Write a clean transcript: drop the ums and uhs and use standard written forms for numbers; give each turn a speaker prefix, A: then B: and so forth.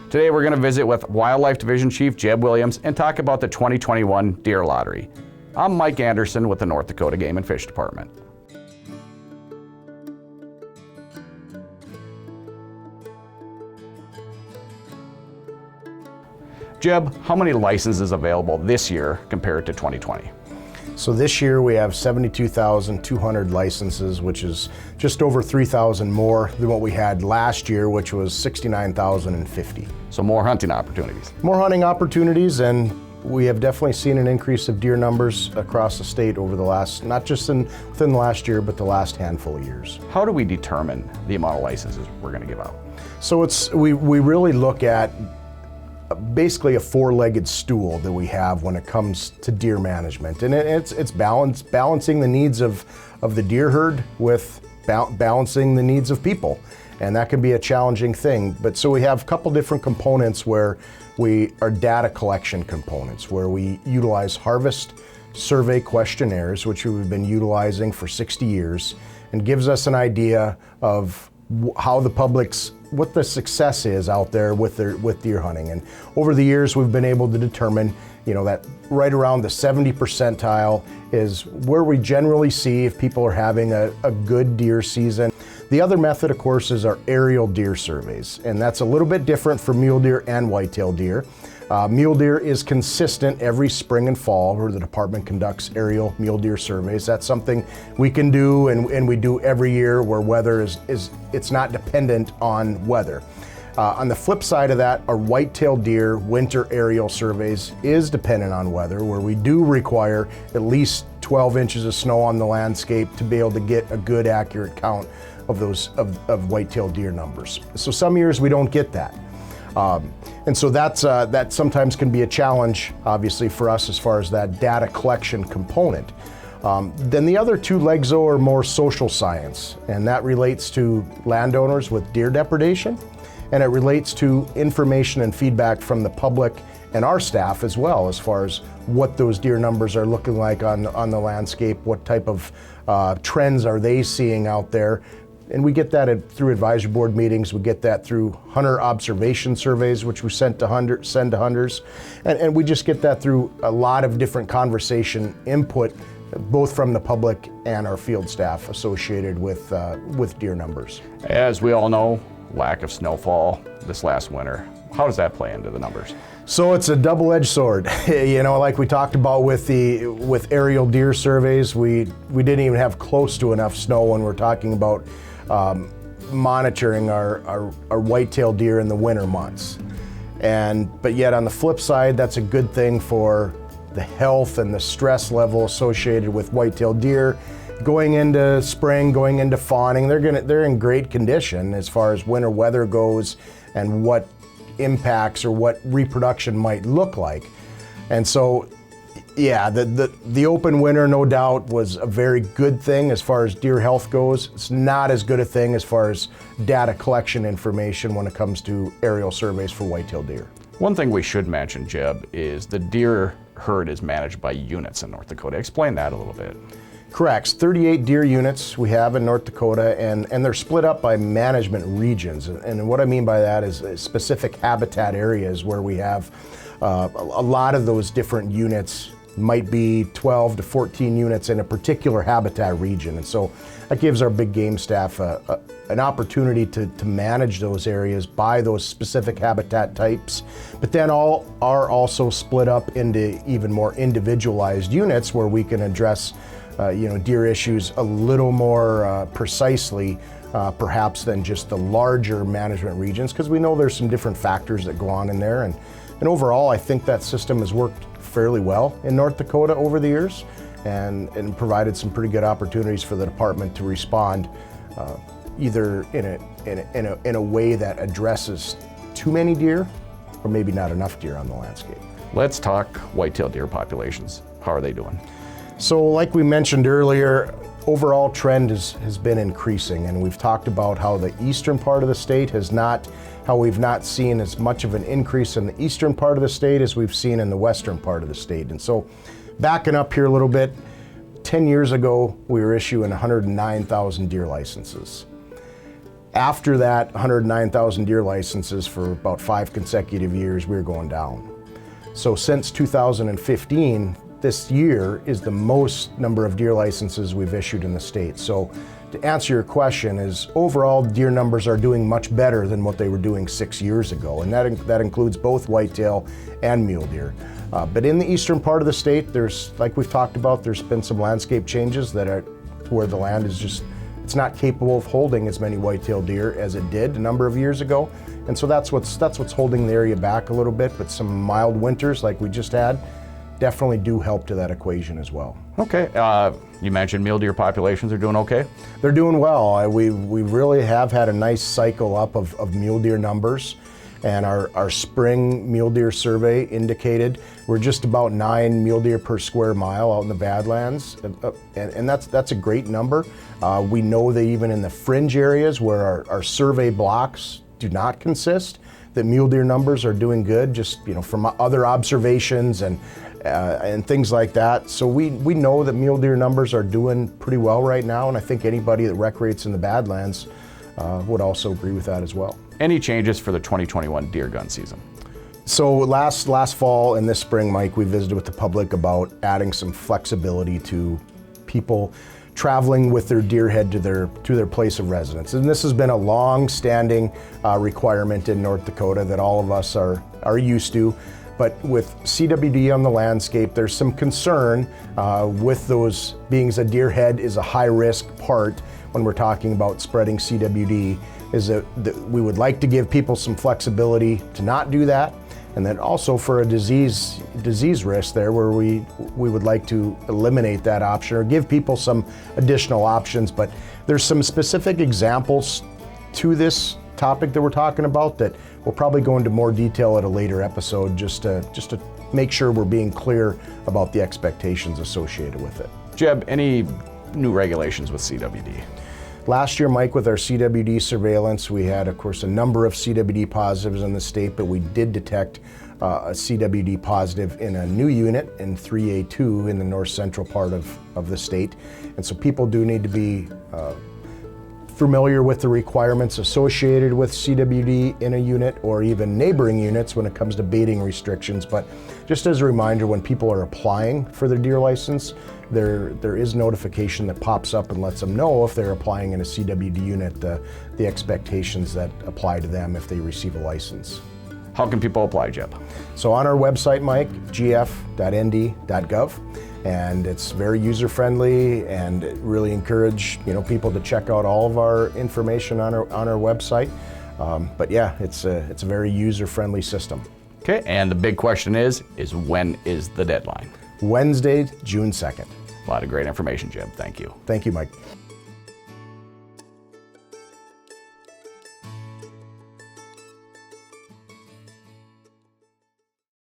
A: Today we're going to visit with Wildlife Division Chief Jeb Williams and talk about the 2021 Deer Lottery. I'm Mike Anderson with the North Dakota Game and Fish Department. Jeb, how many licenses available this year compared to 2020?
B: So this year we have 72,200 licenses, which is just over 3,000 more than what we had last year, which was 69,050.
A: So more hunting opportunities.
B: More hunting opportunities, and we have definitely seen an increase of deer numbers across the state over the last, not just within the last year, but the last handful of years.
A: How do we determine the amount of licenses we're going to give out?
B: So we really look at basically a four-legged stool that we have when it comes to deer management, and it's balancing the needs of the deer herd with balancing the needs of people, and that can be a challenging thing. But so we have a couple different components where we are data collection components, where we utilize harvest survey questionnaires, which we've been utilizing for 60 years, and gives us an idea of how the public's, what the success is out there with deer hunting. And over the years we've been able to determine, that right around the 70 percentile is where we generally see if people are having a good deer season. The other method, of course, is our aerial deer surveys, and that's a little bit different for mule deer and whitetail deer. Mule deer is consistent every spring and fall, where the department conducts aerial mule deer surveys. That's something we can do, and we do every year, where weather it's not dependent on weather. On the flip side of that, our whitetail deer winter aerial surveys is dependent on weather, where we do require at least 12 inches of snow on the landscape to be able to get a good accurate count of those of whitetail deer numbers. So some years we don't get that. And so that sometimes can be a challenge, obviously, for us as far as that data collection component. Then the other two legs, though, are more social science, and that relates to landowners with deer depredation, and it relates to information and feedback from the public and our staff as well, as far as what those deer numbers are looking like on the landscape, what type of trends are they seeing out there. And we get that through advisory board meetings. We get that through hunter observation surveys, which we send to hunters. And we just get that through a lot of different conversation input, both from the public and our field staff associated with deer numbers.
A: As we all know, lack of snowfall this last winter. How does that play into the numbers?
B: So it's a double-edged sword. Like we talked about with aerial deer surveys, we didn't even have close to enough snow when we're talking about monitoring our whitetail deer in the winter months. But yet on the flip side, that's a good thing for the health and the stress level associated with whitetail deer. Going into spring, going into fawning, they're in great condition as far as winter weather goes and what impacts or what reproduction might look like. And so, yeah, the open winter, no doubt, was a very good thing as far as deer health goes. It's not as good a thing as far as data collection information when it comes to aerial surveys for whitetail deer.
A: One thing we should mention, Jeb, is the deer herd is managed by units in North Dakota. Explain that a little bit.
B: Correct. 38 deer units we have in North Dakota, and they're split up by management regions. And what I mean by that is specific habitat areas where we have a lot of those different units might be 12 to 14 units in a particular habitat region. And so that gives our big game staff an opportunity to manage those areas by those specific habitat types, but then all are also split up into even more individualized units where we can address deer issues a little more precisely, perhaps than just the larger management regions, because we know there's some different factors that go on in there. And overall, I think that system has worked fairly well in North Dakota over the years, and provided some pretty good opportunities for the department to respond either in a way that addresses too many deer or maybe not enough deer on the landscape.
A: Let's talk whitetail deer populations. How are they doing?
B: So like we mentioned earlier, overall trend has been increasing, and we've talked about how the eastern part of the state how we've not seen as much of an increase in the eastern part of the state as we've seen in the western part of the state. And so backing up here a little bit, 10 years ago we were issuing 109,000 deer licenses. After that 109,000 deer licenses for about 5 consecutive years, we were going down. So since 2015, this year is the most number of deer licenses we've issued in the state. So to answer your question is overall deer numbers are doing much better than what they were doing 6 years ago. And that includes both whitetail and mule deer. But in the eastern part of the state, there's, like we've talked about, there's been some landscape changes that are where the land is just, it's not capable of holding as many whitetail deer as it did a number of years ago. And so that's what's holding the area back a little bit, but some mild winters like we just had definitely do help to that equation as well.
A: Okay, you mentioned mule deer populations are doing okay?
B: They're doing well. We really have had a nice cycle up of mule deer numbers, and our spring mule deer survey indicated we're just about 9 mule deer per square mile out in the Badlands, and that's a great number. We know that even in the fringe areas where our survey blocks do not consist, that mule deer numbers are doing good, just from other observations and things like that. So we know that mule deer numbers are doing pretty well right now, and I think anybody that recreates in the Badlands would also agree with that as well.
A: Any changes for the 2021 deer gun season?
B: So last fall and this spring, Mike, we visited with the public about adding some flexibility to people traveling with their deer head to their place of residence. And this has been a long-standing requirement in North Dakota that all of us are used to. But with CWD on the landscape, there's some concern with those, being as a deer head is a high-risk part when we're talking about spreading CWD, is that we would like to give people some flexibility to not do that. And then also for a disease risk there, where we would like to eliminate that option or give people some additional options. But there's some specific examples to this topic that we're talking about that we'll probably go into more detail at a later episode, just to make sure we're being clear about the expectations associated with it.
A: Jeb, any new regulations with CWD?
B: Last year, Mike, with our CWD surveillance, we had, of course, a number of CWD positives in the state, but we did detect a CWD positive in a new unit in 3A2 in the north central part of the state. And so people do need to be familiar with the requirements associated with CWD in a unit or even neighboring units when it comes to baiting restrictions. But just as a reminder, when people are applying for their deer license, there is notification that pops up and lets them know if they're applying in a CWD unit, the expectations that apply to them if they receive a license.
A: How can people apply, Jeb?
B: So on our website, Mike, gf.nd.gov, and it's very user-friendly, and really encourage people to check out all of our information on our website. But yeah, it's a very user-friendly system.
A: Okay, and the big question is when is the deadline?
B: Wednesday, June 2nd.
A: A lot of great information, Jeb. Thank you.
B: Thank you, Mike.